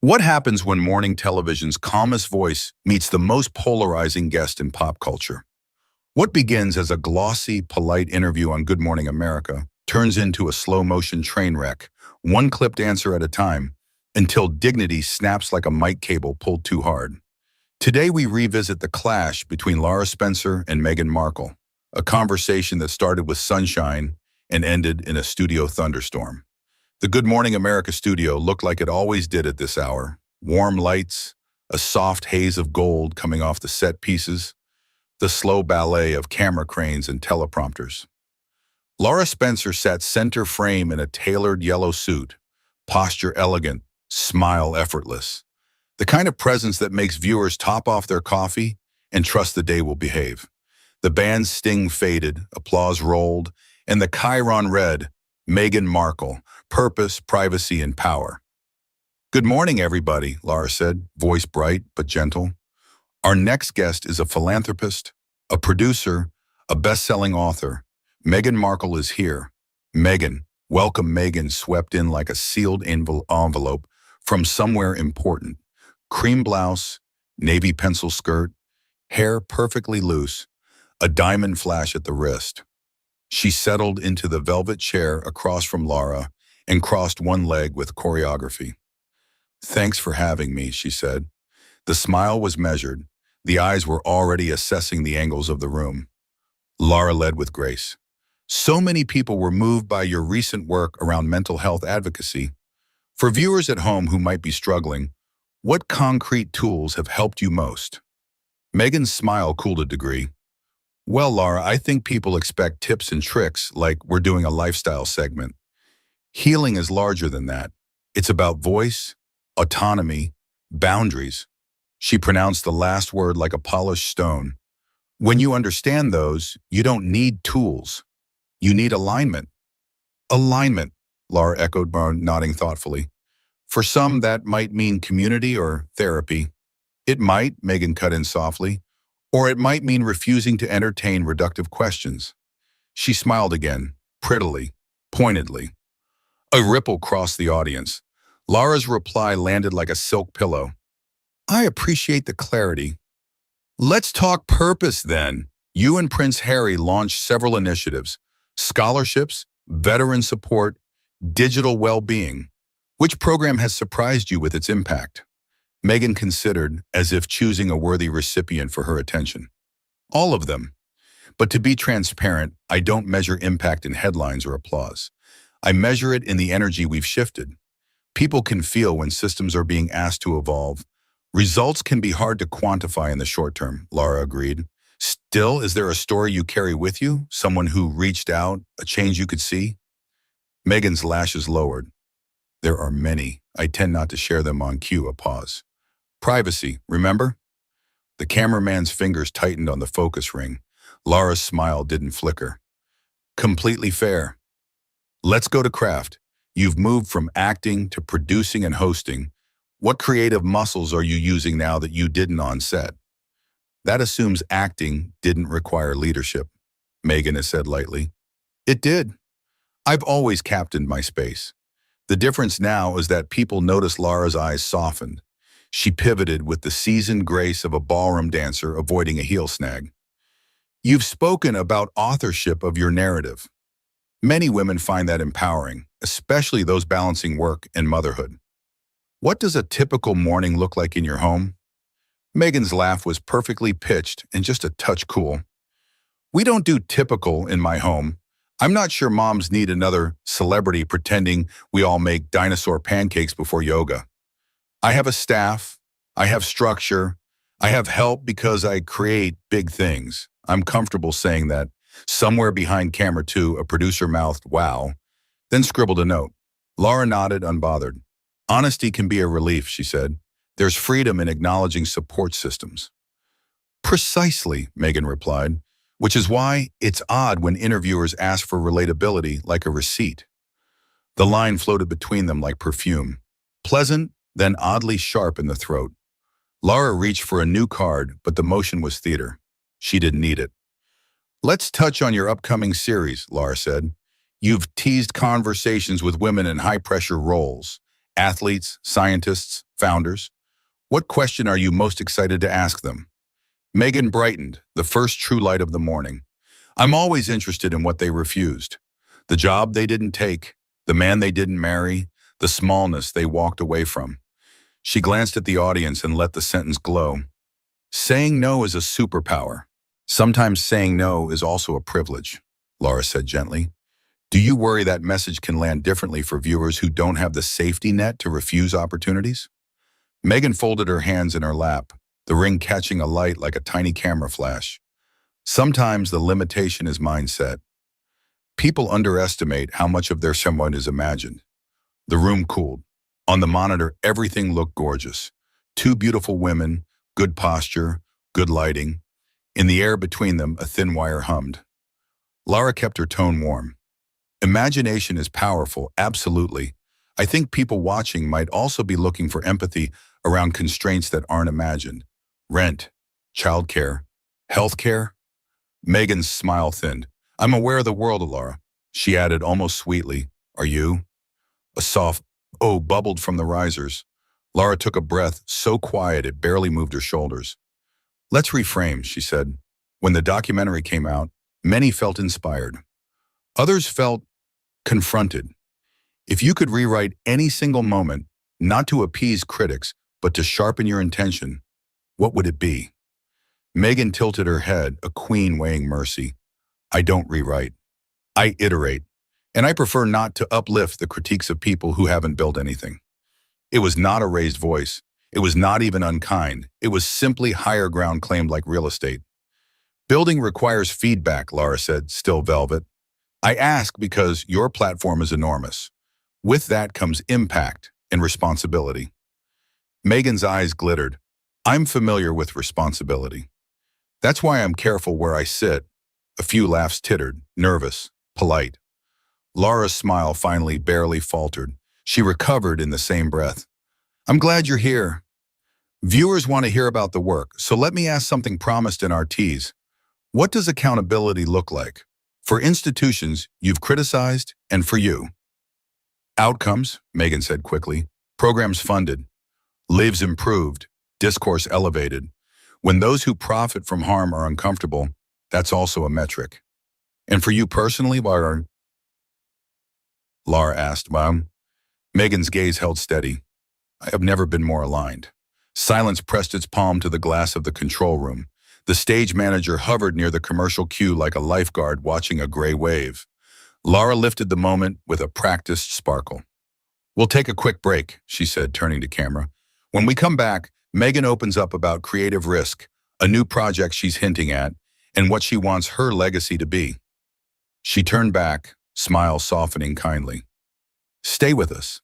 What happens when morning television's calmest voice meets the most polarizing guest in pop culture? What begins as a glossy, polite interview on Good Morning America turns into a slow-motion train wreck, one clipped answer at a time, until dignity snaps like a mic cable pulled too hard. Today we revisit the clash between Lara Spencer and Meghan Markle, a conversation that started with sunshine and ended in a studio thunderstorm. The Good Morning America studio looked like it always did at this hour. Warm lights, a soft haze of gold coming off the set pieces, the slow ballet of camera cranes and teleprompters. Lara Spencer sat center frame in a tailored yellow suit, posture elegant, smile effortless. The kind of presence that makes viewers top off their coffee and trust the day will behave. The band's sting faded, applause rolled, and the chyron read, Meghan Markle, purpose, privacy, and power. Good morning, everybody, Lara said, voice bright but gentle. Our next guest is a philanthropist, a producer, a best-selling author. Meghan Markle is here. Meghan, welcome. Meghan swept in like a sealed envelope from somewhere important. Cream blouse, navy pencil skirt, hair perfectly loose, a diamond flash at the wrist. She settled into the velvet chair across from Lara and crossed one leg with choreography. Thanks for having me, she said. The smile was measured. The eyes were already assessing the angles of the room. Lara led with grace. So many people were moved by your recent work around mental health advocacy. For viewers at home who might be struggling, what concrete tools have helped you most? Meghan's smile cooled a degree. Well, Lara, I think people expect tips and tricks like we're doing a lifestyle segment. Healing is larger than that. It's about voice, autonomy, boundaries. She pronounced the last word like a polished stone. When you understand those, you don't need tools. You need alignment. Alignment, Lara echoed, nodding thoughtfully. For some, that might mean community or therapy. It might, Meghan cut in softly, or it might mean refusing to entertain reductive questions. She smiled again, prettily, pointedly. A ripple crossed the audience. Lara's reply landed like a silk pillow. I appreciate the clarity. Let's talk purpose then. You and Prince Harry launched several initiatives, scholarships, veteran support, digital well-being. Which program has surprised you with its impact? Meghan considered, as if choosing a worthy recipient for her attention. All of them. But to be transparent, I don't measure impact in headlines or applause. I measure it in the energy we've shifted. People can feel when systems are being asked to evolve. Results can be hard to quantify in the short term, Lara agreed. Still, is there a story you carry with you? Someone who reached out, a change you could see? Meghan's lashes lowered. There are many. I tend not to share them on cue, a pause. Privacy, remember? The cameraman's fingers tightened on the focus ring. Lara's smile didn't flicker. Completely fair. Let's go to craft. You've moved from acting to producing and hosting. What creative muscles are you using now that you didn't on set? That assumes acting didn't require leadership, Meghan has said lightly. It did. I've always captained my space. The difference now is that people notice Lara's eyes softened. She pivoted with the seasoned grace of a ballroom dancer avoiding a heel snag. You've spoken about authorship of your narrative. Many women find that empowering, especially those balancing work and motherhood. What does a typical morning look like in your home? Meghan's laugh was perfectly pitched and just a touch cool. We don't do typical in my home. I'm not sure moms need another celebrity pretending we all make dinosaur pancakes before yoga. I have a staff, I have structure, I have help because I create big things. I'm comfortable saying that. Somewhere behind camera 2, a producer mouthed, wow, then scribbled a note. Lara nodded, unbothered. Honesty can be a relief, she said. There's freedom in acknowledging support systems. Precisely, Meghan replied, which is why it's odd when interviewers ask for relatability like a receipt. The line floated between them like perfume. Pleasant, then oddly sharp in the throat. Lara reached for a new card, but the motion was theater. She didn't need it. Let's touch on your upcoming series, Lara said. You've teased conversations with women in high-pressure roles, athletes, scientists, founders? What question are you most excited to ask them? Meghan brightened, the first true light of the morning. I'm always interested in what they refused. The job they didn't take, the man they didn't marry, the smallness they walked away from. She glanced at the audience and let the sentence glow. Saying no is a superpower. Sometimes saying no is also a privilege, Lara said gently. Do you worry that message can land differently for viewers who don't have the safety net to refuse opportunities? Meghan folded her hands in her lap, the ring catching a light like a tiny camera flash. Sometimes the limitation is mindset. People underestimate how much of their someone is imagined. The room cooled. On the monitor, everything looked gorgeous. Two beautiful women, good posture, good lighting. In the air between them, a thin wire hummed. Lara kept her tone warm. Imagination is powerful, absolutely. I think people watching might also be looking for empathy around constraints that aren't imagined. Rent, childcare, healthcare. Meghan's smile thinned. I'm aware of the world, Lara. She added almost sweetly. Are you? A soft oh bubbled from the risers. Lara took a breath, so quiet it barely moved her shoulders. Let's reframe, she said. When the documentary came out, many felt inspired. Others felt confronted. If you could rewrite any single moment, not to appease critics, but to sharpen your intention, what would it be? Meghan tilted her head, a queen weighing mercy. I don't rewrite. I iterate. And I prefer not to uplift the critiques of people who haven't built anything. It was not a raised voice. It was not even unkind. It was simply higher ground claimed like real estate. Building requires feedback, Lara said, still velvet. I ask because your platform is enormous. With that comes impact and responsibility. Meghan's eyes glittered. I'm familiar with responsibility. That's why I'm careful where I sit. A few laughs tittered, nervous, polite. Lara's smile finally barely faltered. She recovered in the same breath. I'm glad you're here. Viewers want to hear about the work, so let me ask something promised in our tease. What does accountability look like? For institutions you've criticized and for you. Outcomes, Meghan said quickly. Programs funded. Lives improved. Discourse elevated. When those who profit from harm are uncomfortable, that's also a metric. And for you personally, Lara asked. Meghan's gaze held steady. I have never been more aligned. Silence pressed its palm to the glass of the control room. The stage manager hovered near the commercial cue like a lifeguard watching a gray wave. Lara lifted the moment with a practiced sparkle. We'll take a quick break, she said, turning to camera. When we come back, Meghan opens up about creative risk, a new project she's hinting at, and what she wants her legacy to be. She turned back, smile softening kindly. Stay with us.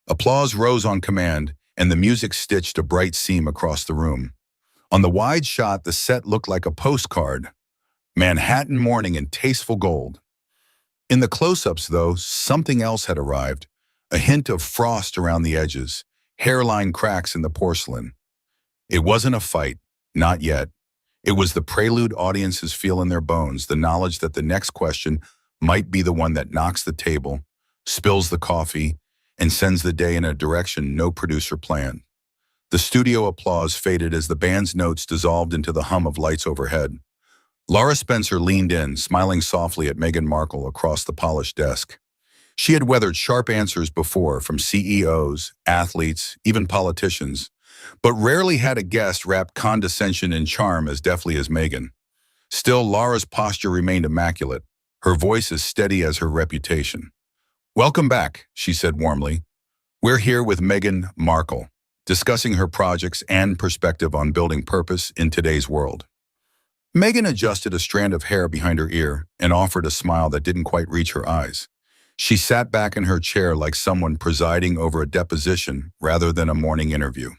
Applause rose on command, and the music stitched a bright seam across the room. On the wide shot, the set looked like a postcard. Manhattan morning in tasteful gold. In the close-ups, though, something else had arrived. A hint of frost around the edges, hairline cracks in the porcelain. It wasn't a fight, not yet. It was the prelude audiences feel in their bones, the knowledge that the next question might be the one that knocks the table, spills the coffee, and sends the day in a direction no producer planned. The studio applause faded as the band's notes dissolved into the hum of lights overhead. Lara Spencer leaned in, smiling softly at Meghan Markle across the polished desk. She had weathered sharp answers before from CEOs, athletes, even politicians, but rarely had a guest wrap condescension and charm as deftly as Meghan. Still, Lara's posture remained immaculate, her voice as steady as her reputation. Welcome back, she said warmly. We're here with Meghan Markle, discussing her projects and perspective on building purpose in today's world. Meghan adjusted a strand of hair behind her ear and offered a smile that didn't quite reach her eyes. She sat back in her chair like someone presiding over a deposition rather than a morning interview.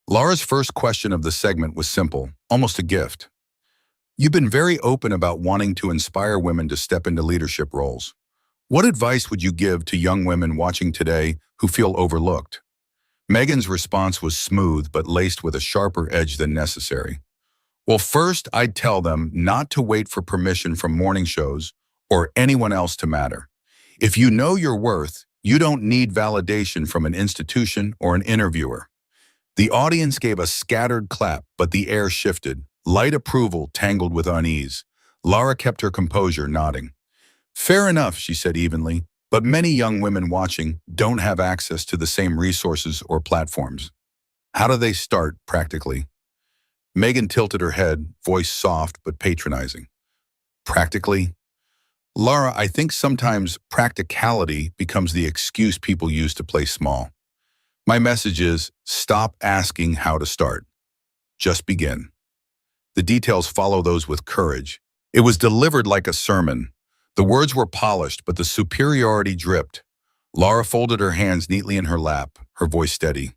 Lara's first question of the segment was simple, almost a gift. You've been very open about wanting to inspire women to step into leadership roles. What advice would you give to young women watching today who feel overlooked? Meghan's response was smooth but laced with a sharper edge than necessary. Well, first, I'd tell them not to wait for permission from morning shows or anyone else to matter. If you know your worth, you don't need validation from an institution or an interviewer. The audience gave a scattered clap, but the air shifted. Light approval tangled with unease. Lara kept her composure, nodding. Fair enough, she said evenly, but many young women watching don't have access to the same resources or platforms. How do they start, practically? Meghan tilted her head, voice soft but patronizing. Practically? Lara, I think sometimes practicality becomes the excuse people use to play small. My message is, stop asking how to start. Just begin. The details follow those with courage. It was delivered like a sermon. The words were polished, but the superiority dripped. Lara folded her hands neatly in her lap, her voice steady.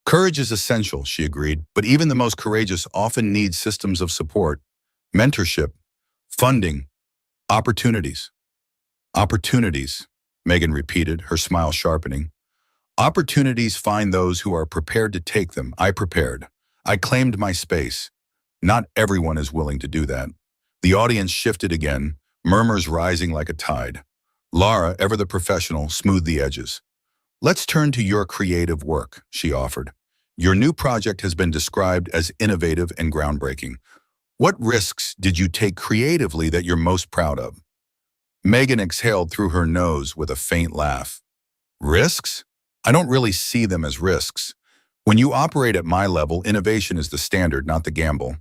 Courage is essential, she agreed, but even the most courageous often need systems of support, mentorship, funding, opportunities. Opportunities, Meghan repeated, her smile sharpening. Opportunities find those who are prepared to take them. I prepared. I claimed my space. Not everyone is willing to do that. The audience shifted again, murmurs rising like a tide. Lara, ever the professional, smoothed the edges. Let's turn to your creative work, she offered. Your new project has been described as innovative and groundbreaking. What risks did you take creatively that you're most proud of? Meghan exhaled through her nose with a faint laugh. Risks? I don't really see them as risks. When you operate at my level, innovation is the standard, not the gamble.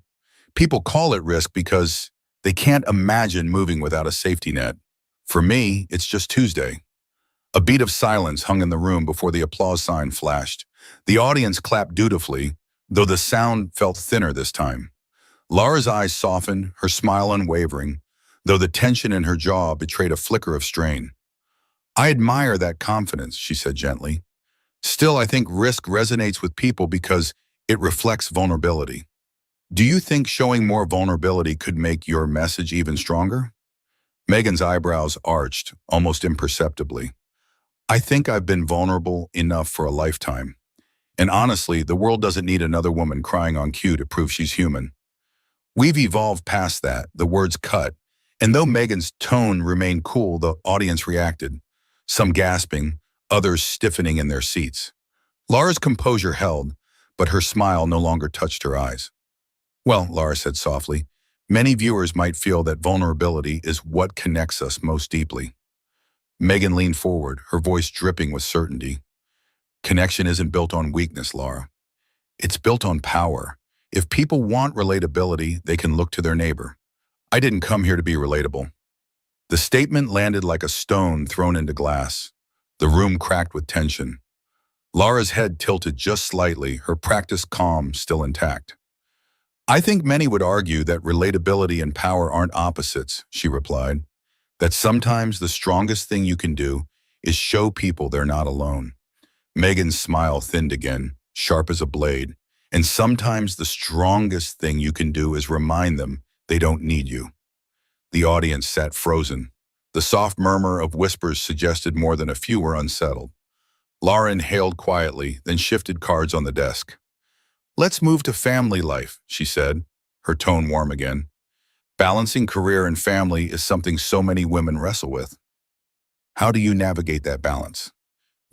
People call it risk because they can't imagine moving without a safety net. For me, it's just Tuesday. A beat of silence hung in the room before the applause sign flashed. The audience clapped dutifully, though the sound felt thinner this time. Lara's eyes softened, her smile unwavering, though the tension in her jaw betrayed a flicker of strain. I admire that confidence, she said gently. Still, I think risk resonates with people because it reflects vulnerability. Do you think showing more vulnerability could make your message even stronger? Meghan's eyebrows arched, almost imperceptibly. I think I've been vulnerable enough for a lifetime. And honestly, the world doesn't need another woman crying on cue to prove she's human. We've evolved past that, the words cut. And though Meghan's tone remained cool, the audience reacted, some gasping, others stiffening in their seats. Lara's composure held, but her smile no longer touched her eyes. Well, Lara said softly, many viewers might feel that vulnerability is what connects us most deeply. Meghan leaned forward, her voice dripping with certainty. Connection isn't built on weakness, Lara. It's built on power. If people want relatability, they can look to their neighbor. I didn't come here to be relatable. The statement landed like a stone thrown into glass. The room cracked with tension. Lara's head tilted just slightly, her practiced calm still intact. I think many would argue that relatability and power aren't opposites, she replied. That sometimes the strongest thing you can do is show people they're not alone. Meghan's smile thinned again, sharp as a blade. And sometimes the strongest thing you can do is remind them they don't need you. The audience sat frozen. The soft murmur of whispers suggested more than a few were unsettled. Lara inhaled quietly, then shifted cards on the desk. Let's move to family life, she said, her tone warm again. Balancing career and family is something so many women wrestle with. How do you navigate that balance?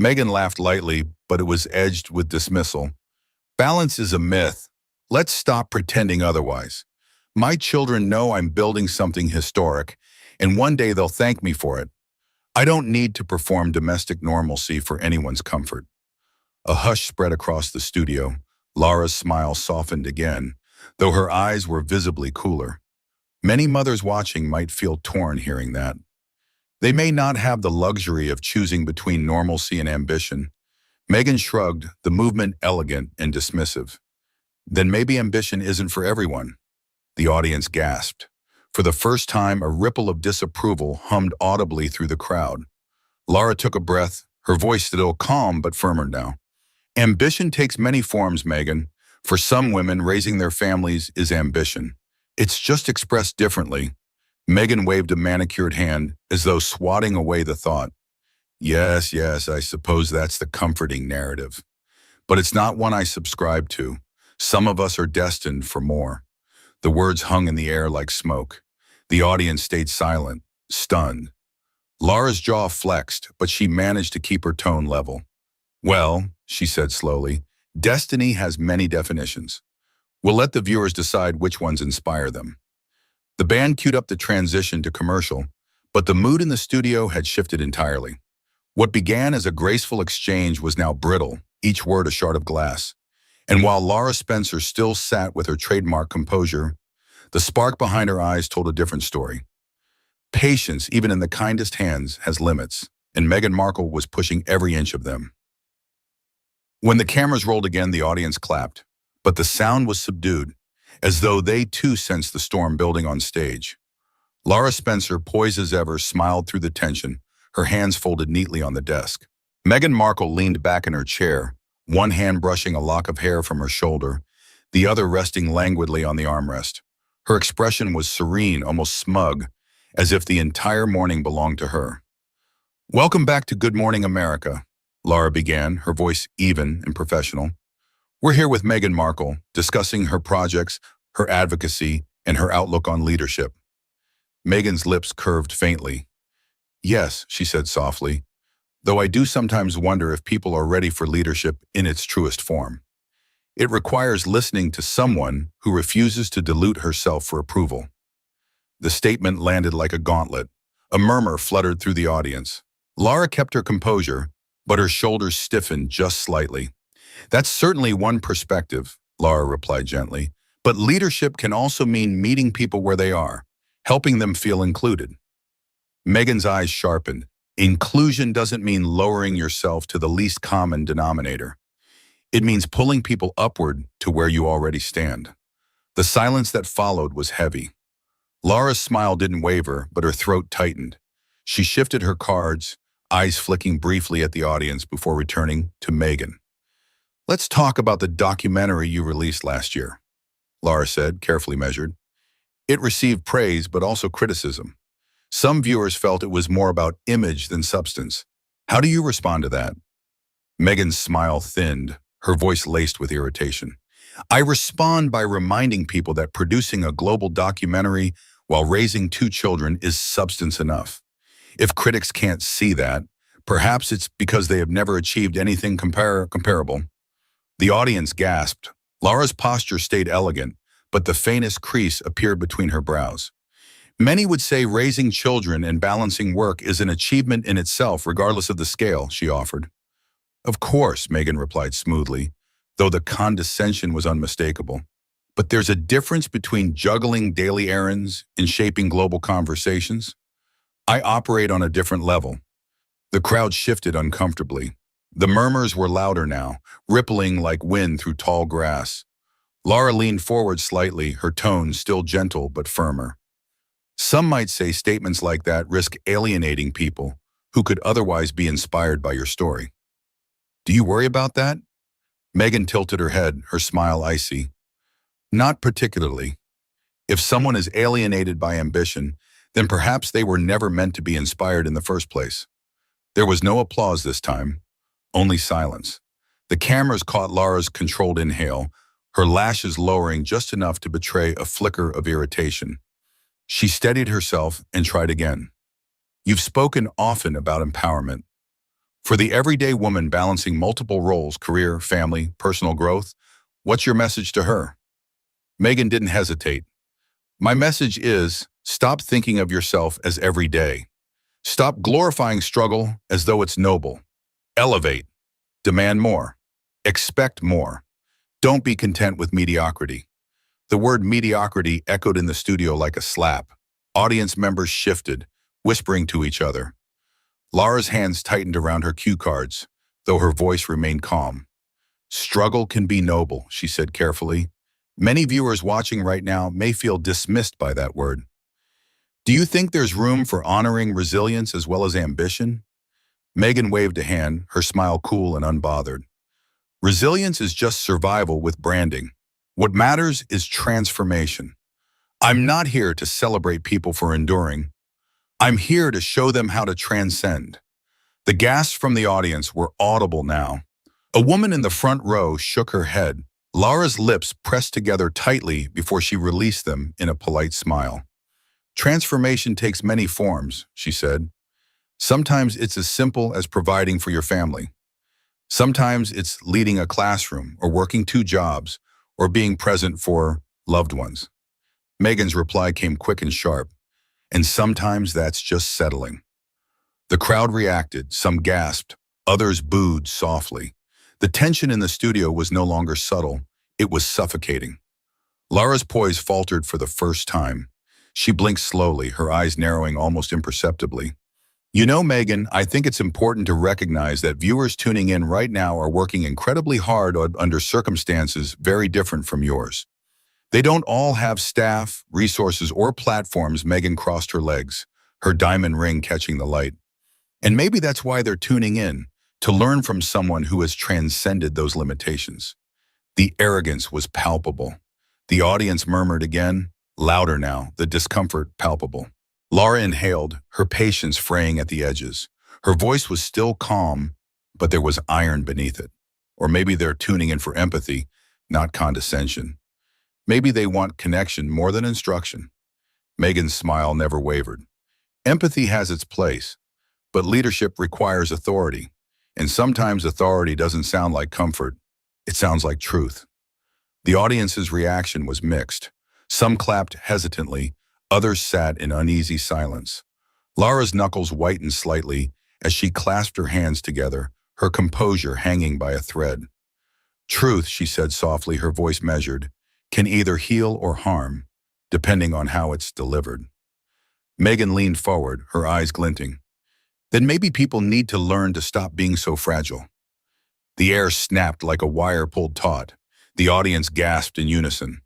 Meghan laughed lightly, but it was edged with dismissal. Balance is a myth. Let's stop pretending otherwise. My children know I'm building something historic, and one day they'll thank me for it. I don't need to perform domestic normalcy for anyone's comfort. A hush spread across the studio. Lara's smile softened again, though her eyes were visibly cooler. Many mothers watching might feel torn hearing that. They may not have the luxury of choosing between normalcy and ambition. Meghan shrugged, the movement elegant and dismissive. Then maybe ambition isn't for everyone. The audience gasped. For the first time, a ripple of disapproval hummed audibly through the crowd. Lara took a breath, her voice still calm but firmer now. Ambition takes many forms, Meghan. For some women, raising their families is ambition. It's just expressed differently. Meghan waved a manicured hand, as though swatting away the thought. Yes, I suppose that's the comforting narrative. But it's not one I subscribe to. Some of us are destined for more. The words hung in the air like smoke. The audience stayed silent, stunned. Lara's jaw flexed, but she managed to keep her tone level. Well, she said slowly, Destiny has many definitions. We'll let the viewers decide which ones inspire them. The band queued up the transition to commercial, but the mood in the studio had shifted entirely. What began as a graceful exchange was now brittle, each word a shard of glass. And while Lara Spencer still sat with her trademark composure, the spark behind her eyes told a different story. Patience, even in the kindest hands, has limits, and Meghan Markle was pushing every inch of them. When the cameras rolled again, the audience clapped, but the sound was subdued, as though they too sensed the storm building on stage. Lara Spencer, poised as ever, smiled through the tension, her hands folded neatly on the desk. Meghan Markle leaned back in her chair, one hand brushing a lock of hair from her shoulder, the other resting languidly on the armrest. Her expression was serene, almost smug, as if the entire morning belonged to her. "Welcome back to Good Morning America," Lara began, her voice even and professional. "We're here with Meghan Markle, discussing her projects, her advocacy, and her outlook on leadership." Meghan's lips curved faintly. "Yes," she said softly, "though I do sometimes wonder if people are ready for leadership in its truest form. It requires listening to someone who refuses to dilute herself for approval." The statement landed like a gauntlet. A murmur fluttered through the audience. Lara kept her composure, but her shoulders stiffened just slightly. "That's certainly one perspective," Lara replied gently, "but leadership can also mean meeting people where they are, helping them feel included." Meghan's eyes sharpened. Inclusion doesn't mean lowering yourself to the least common denominator. It means pulling people upward to where you already stand. The silence that followed was heavy. Lara's smile didn't waver, but her throat tightened. She shifted her cards, eyes flicking briefly at the audience before returning to Meghan. "Let's talk about the documentary you released last year," Lara said, carefully measured. "It received praise, but also criticism. Some viewers felt it was more about image than substance. How do you respond to that?" Meghan's smile thinned, her voice laced with irritation. "I respond by reminding people that producing a global documentary while raising 2 children is substance enough. If critics can't see that, perhaps it's because they have never achieved anything comparable." The audience gasped. Lara's posture stayed elegant, but the faintest crease appeared between her brows. "Many would say raising children and balancing work is an achievement in itself, regardless of the scale," she offered. "Of course," Meghan replied smoothly, though the condescension was unmistakable. "But there's a difference between juggling daily errands and shaping global conversations. I operate on a different level." The crowd shifted uncomfortably. The murmurs were louder now, rippling like wind through tall grass. Lara leaned forward slightly, her tone still gentle but firmer. "Some might say statements like that risk alienating people who could otherwise be inspired by your story. Do you worry about that?" Meghan tilted her head, her smile icy. "Not particularly. If someone is alienated by ambition, then perhaps they were never meant to be inspired in the first place." There was no applause this time, only silence. The cameras caught Lara's controlled inhale, her lashes lowering just enough to betray a flicker of irritation. She steadied herself and tried again. "You've spoken often about empowerment. For the everyday woman balancing multiple roles, career, family, personal growth, what's your message to her?" Meghan didn't hesitate. "My message is, stop thinking of yourself as everyday. Stop glorifying struggle as though it's noble. Elevate. Demand more. Expect more. Don't be content with mediocrity." The word mediocrity echoed in the studio like a slap. Audience members shifted, whispering to each other. Lara's hands tightened around her cue cards, though her voice remained calm. "Struggle can be noble," she said carefully. "Many viewers watching right now may feel dismissed by that word. Do you think there's room for honoring resilience as well as ambition?" Meghan waved a hand, her smile cool and unbothered. "Resilience is just survival with branding. What matters is transformation. I'm not here to celebrate people for enduring. I'm here to show them how to transcend." The gasps from the audience were audible now. A woman in the front row shook her head. Lara's lips pressed together tightly before she released them in a polite smile. "Transformation takes many forms," she said. "Sometimes it's as simple as providing for your family. Sometimes it's leading a classroom or working two jobs or being present for loved ones. Meghan's reply came quick and sharp, and sometimes that's just settling. The crowd reacted, some gasped, others booed softly. The tension in the studio was no longer subtle, it was suffocating. Lara's poise faltered for the first time. She blinked slowly, her eyes narrowing almost imperceptibly. You know, Meghan, I think it's important to recognize that viewers tuning in right now are working incredibly hard under circumstances very different from yours. They don't all have staff, resources, or platforms. Meghan crossed her legs, her diamond ring catching the light. And maybe that's why they're tuning in, to learn from someone who has transcended those limitations. The arrogance was palpable. The audience murmured again, louder now, the discomfort palpable. Lara inhaled, her patience fraying at the edges. Her voice was still calm, but there was iron beneath it. Or maybe they're tuning in for empathy, not condescension. Maybe they want connection more than instruction. Meghan's smile never wavered. Empathy has its place, but leadership requires authority. And sometimes authority doesn't sound like comfort, it sounds like truth. The audience's reaction was mixed. Some clapped hesitantly, others sat in uneasy silence. Lara's knuckles whitened slightly as she clasped her hands together, her composure hanging by a thread. Truth, she said softly, her voice measured, can either heal or harm, depending on how it's delivered. Meghan leaned forward, her eyes glinting. Then maybe people need to learn to stop being so fragile. The air snapped like a wire pulled taut. The audience gasped in unison.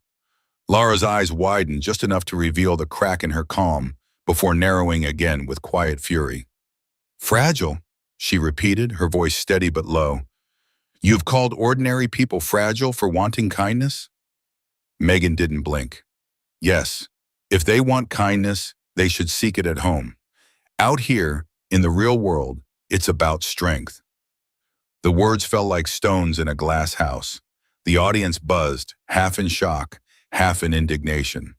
Lara's eyes widened just enough to reveal the crack in her calm before narrowing again with quiet fury. Fragile, she repeated, her voice steady but low. You've called ordinary people fragile for wanting kindness? Meghan didn't blink. Yes, if they want kindness, they should seek it at home. Out here, in the real world, it's about strength. The words fell like stones in a glass house. The audience buzzed, half in shock, half in indignation.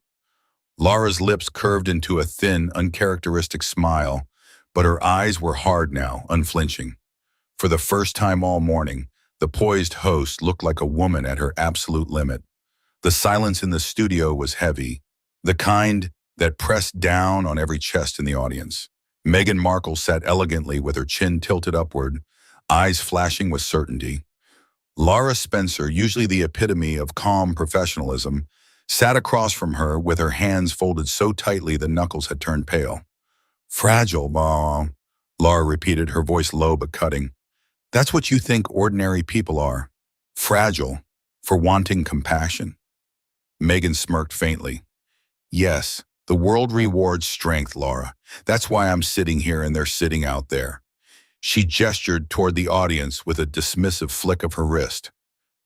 Lara's lips curved into a thin, uncharacteristic smile, but her eyes were hard now, unflinching. For the first time all morning, the poised host looked like a woman at her absolute limit. The silence in the studio was heavy, the kind that pressed down on every chest in the audience. Meghan Markle sat elegantly with her chin tilted upward, eyes flashing with certainty. Lara Spencer, usually the epitome of calm professionalism, sat across from her with her hands folded so tightly the knuckles had turned pale. Fragile, Mom, Lara repeated, her voice low but cutting. That's what you think ordinary people are. Fragile, for wanting compassion. Meghan smirked faintly. Yes, the world rewards strength, Lara. That's why I'm sitting here and they're sitting out there. She gestured toward the audience with a dismissive flick of her wrist.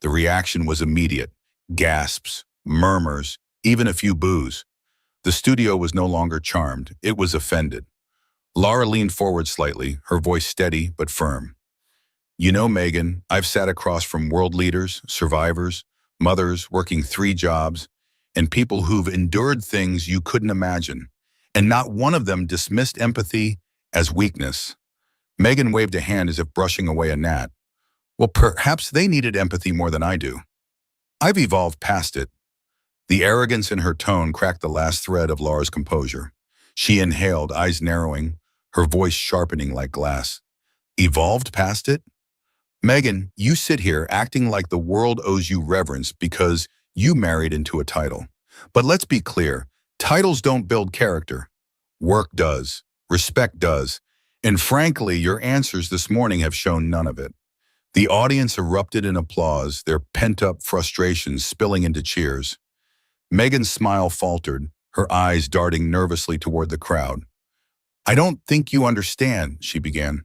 The reaction was immediate. Gasps, murmurs, even a few boos. The studio was no longer charmed. It was offended. Lara leaned forward slightly, her voice steady but firm. You know, Meghan, I've sat across from world leaders, survivors, mothers working 3 jobs, and people who've endured things you couldn't imagine. And not one of them dismissed empathy as weakness. Meghan waved a hand as if brushing away a gnat. Well, perhaps they needed empathy more than I do. I've evolved past it. The arrogance in her tone cracked the last thread of Lara's composure. She inhaled, eyes narrowing, her voice sharpening like glass. Evolved past it? Meghan, you sit here acting like the world owes you reverence because you married into a title. But let's be clear, titles don't build character. Work does. Respect does. And frankly, your answers this morning have shown none of it. The audience erupted in applause, their pent-up frustrations spilling into cheers. Meghan's smile faltered, her eyes darting nervously toward the crowd. I don't think you understand, she began.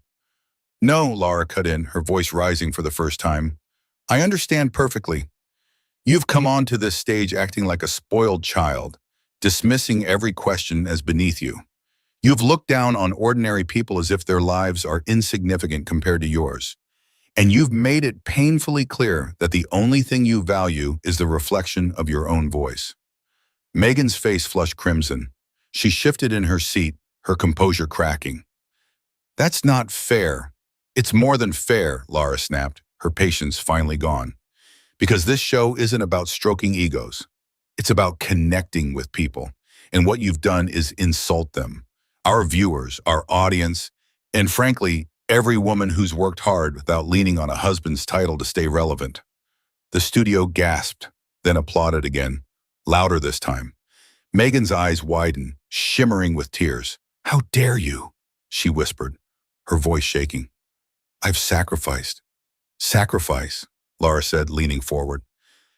No, Lara cut in, her voice rising for the first time. I understand perfectly. You've come onto this stage acting like a spoiled child, dismissing every question as beneath you. You've looked down on ordinary people as if their lives are insignificant compared to yours. And you've made it painfully clear that the only thing you value is the reflection of your own voice. Meghan's face flushed crimson. She shifted in her seat, her composure cracking. That's not fair. It's more than fair, Lara snapped, her patience finally gone. Because this show isn't about stroking egos. It's about connecting with people. And what you've done is insult them. Our viewers, our audience, and frankly, every woman who's worked hard without leaning on a husband's title to stay relevant. The studio gasped, then applauded again, louder this time. Meghan's eyes widened, shimmering with tears. "How dare you?" she whispered, her voice shaking. "I've sacrificed." "Sacrifice," Lara said, leaning forward.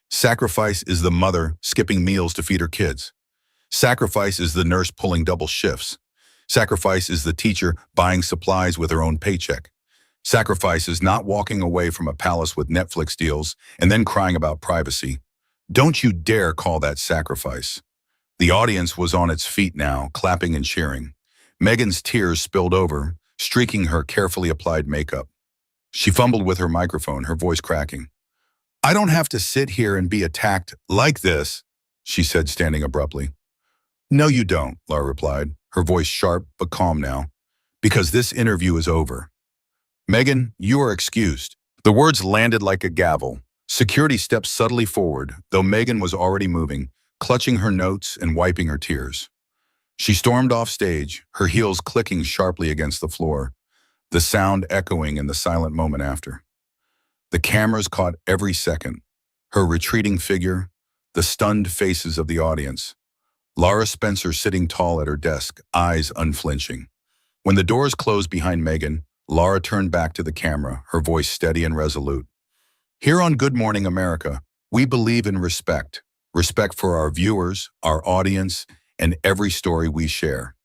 "Sacrifice is the mother skipping meals to feed her kids. Sacrifice is the nurse pulling double shifts. Sacrifice is the teacher buying supplies with her own paycheck. Sacrifice is not walking away from a palace with Netflix deals and then crying about privacy. Don't you dare call that sacrifice." The audience was on its feet now, clapping and cheering. Meghan's tears spilled over, streaking her carefully applied makeup. She fumbled with her microphone, her voice cracking. "I don't have to sit here and be attacked like this," she said, standing abruptly. "No, you don't," Lara replied, her voice sharp but calm now, "because this interview is over. Meghan, you are excused." The words landed like a gavel. Security stepped subtly forward, though Meghan was already moving, clutching her notes and wiping her tears. She stormed off stage, her heels clicking sharply against the floor, the sound echoing in the silent moment after. The cameras caught every second, her retreating figure, the stunned faces of the audience. Lara Spencer sitting tall at her desk, eyes unflinching. When the doors closed behind Meghan, Lara turned back to the camera, her voice steady and resolute. "Here on Good Morning America, we believe in respect. Respect for our viewers, our audience, and every story we share.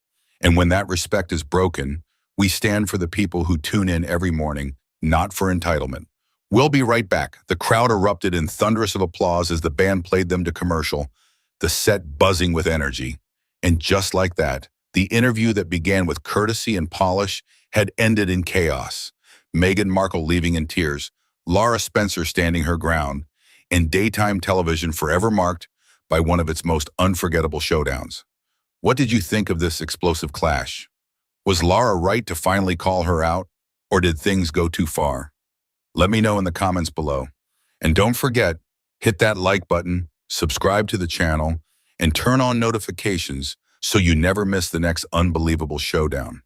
And when that respect is broken, we stand for the people who tune in every morning, not for entitlement." We'll be right back. The crowd erupted in thunderous of applause as the band played them to commercial, the set buzzing with energy. And just like that, the interview that began with courtesy and polish had ended in chaos. Meghan Markle leaving in tears, Lara Spencer standing her ground, and daytime television forever marked by one of its most unforgettable showdowns. What did you think of this explosive clash? Was Lara right to finally call her out, or did things go too far? Let me know in the comments below. And don't forget, hit that like button, subscribe to the channel, and turn on notifications so you never miss the next unbelievable showdown.